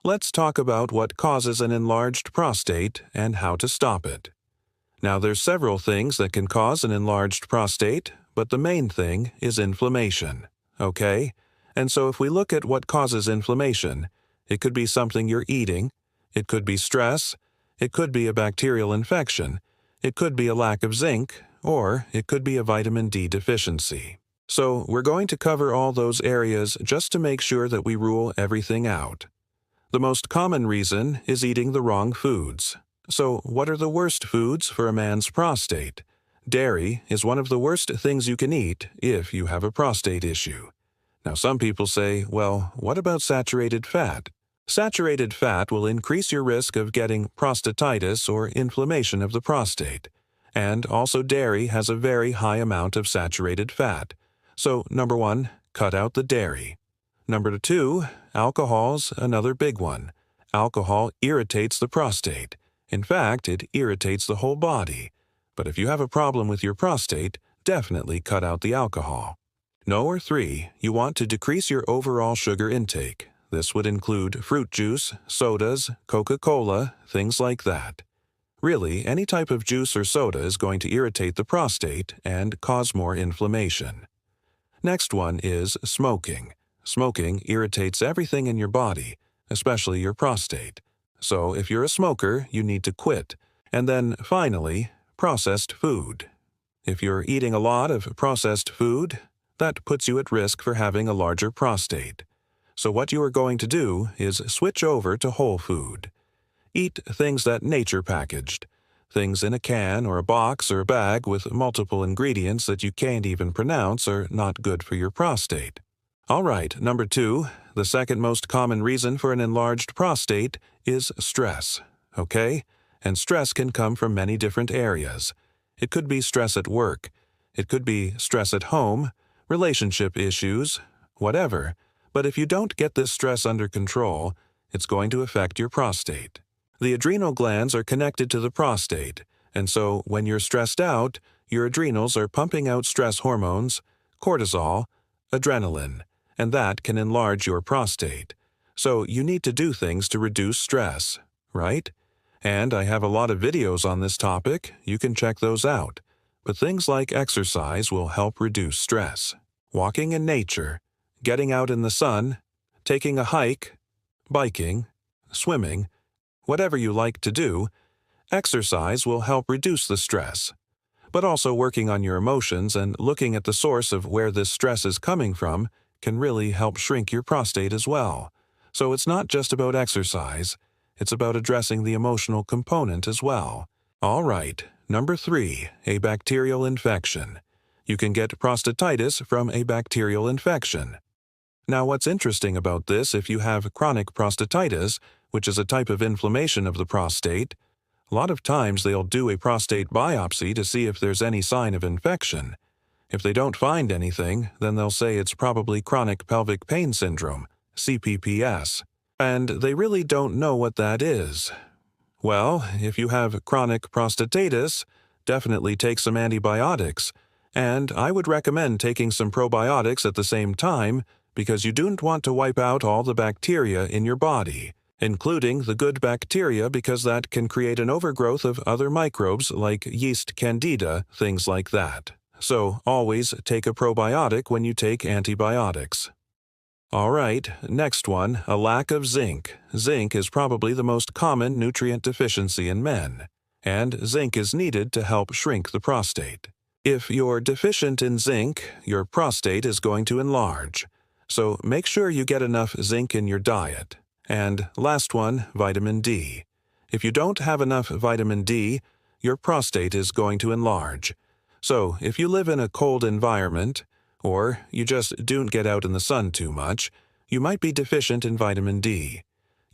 Let's talk about what causes an enlarged prostate and how to stop it. Now, there's several things that can cause an enlarged prostate, but the main thing is inflammation, okay? And so if we look at what causes inflammation, it could be something you're eating, it could be stress, it could be a bacterial infection, it could be a lack of zinc, or it could be a vitamin D deficiency. So we're going to cover all those areas just to make sure that we rule everything out. The most common reason is eating the wrong foods. So what are the worst foods for a man's prostate? Dairy is one of the worst things you can eat if you have a prostate issue. Now some people say, well, what about saturated fat? Saturated fat will increase your risk of getting prostatitis or inflammation of the prostate. And also dairy has a very high amount of saturated fat. So number 1, cut out the dairy. Number 2, alcohol's another big one. Alcohol irritates the prostate. In fact, it irritates the whole body. But if you have a problem with your prostate, definitely cut out the alcohol. Number 3, you want to decrease your overall sugar intake. This would include fruit juice, sodas, Coca-Cola, things like that. Really, any type of juice or soda is going to irritate the prostate and cause more inflammation. Next one is smoking. Smoking irritates everything in your body, especially your prostate. So if you're a smoker, you need to quit. And then, finally, processed food. If you're eating a lot of processed food, that puts you at risk for having a larger prostate. So what you are going to do is switch over to whole food. Eat things that nature packaged. Things in a can or a box or a bag with multiple ingredients that you can't even pronounce are not good for your prostate. All right, number 2, the second most common reason for an enlarged prostate is stress, okay? And stress can come from many different areas. It could be stress at work. It could be stress at home, relationship issues, whatever. But if you don't get this stress under control, it's going to affect your prostate. The adrenal glands are connected to the prostate, and so when you're stressed out, your adrenals are pumping out stress hormones, cortisol, adrenaline, and that can enlarge your prostate. So you need to do things to reduce stress, right? And I have a lot of videos on this topic, you can check those out. But things like exercise will help reduce stress. Walking in nature, getting out in the sun, taking a hike, biking, swimming, whatever you like to do, exercise will help reduce the stress. But also working on your emotions and looking at the source of where this stress is coming from can really help shrink your prostate as well. So it's not just about exercise, it's about addressing the emotional component as well. All right, number 3, a bacterial infection. You can get prostatitis from a bacterial infection. Now what's interesting about this, if you have chronic prostatitis, which is a type of inflammation of the prostate, a lot of times they'll do a prostate biopsy to see if there's any sign of infection. If they don't find anything, then they'll say it's probably chronic pelvic pain syndrome, CPPS, and they really don't know what that is. Well, if you have chronic prostatitis, definitely take some antibiotics, and I would recommend taking some probiotics at the same time because you don't want to wipe out all the bacteria in your body, including the good bacteria because that can create an overgrowth of other microbes like yeast candida, things like that. So always take a probiotic when you take antibiotics. All right, next one, a lack of zinc. Zinc is probably the most common nutrient deficiency in men, and zinc is needed to help shrink the prostate. If you're deficient in zinc, your prostate is going to enlarge. So make sure you get enough zinc in your diet. And last one, vitamin D. If you don't have enough vitamin D, your prostate is going to enlarge. So if you live in a cold environment, or you just don't get out in the sun too much, you might be deficient in vitamin D.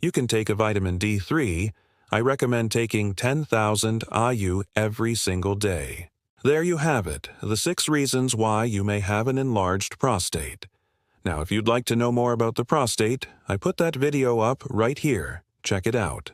You can take a vitamin D3. I recommend taking 10,000 IU every single day. There you have it, the 6 reasons why you may have an enlarged prostate. Now, if you'd like to know more about the prostate, I put that video up right here. Check it out.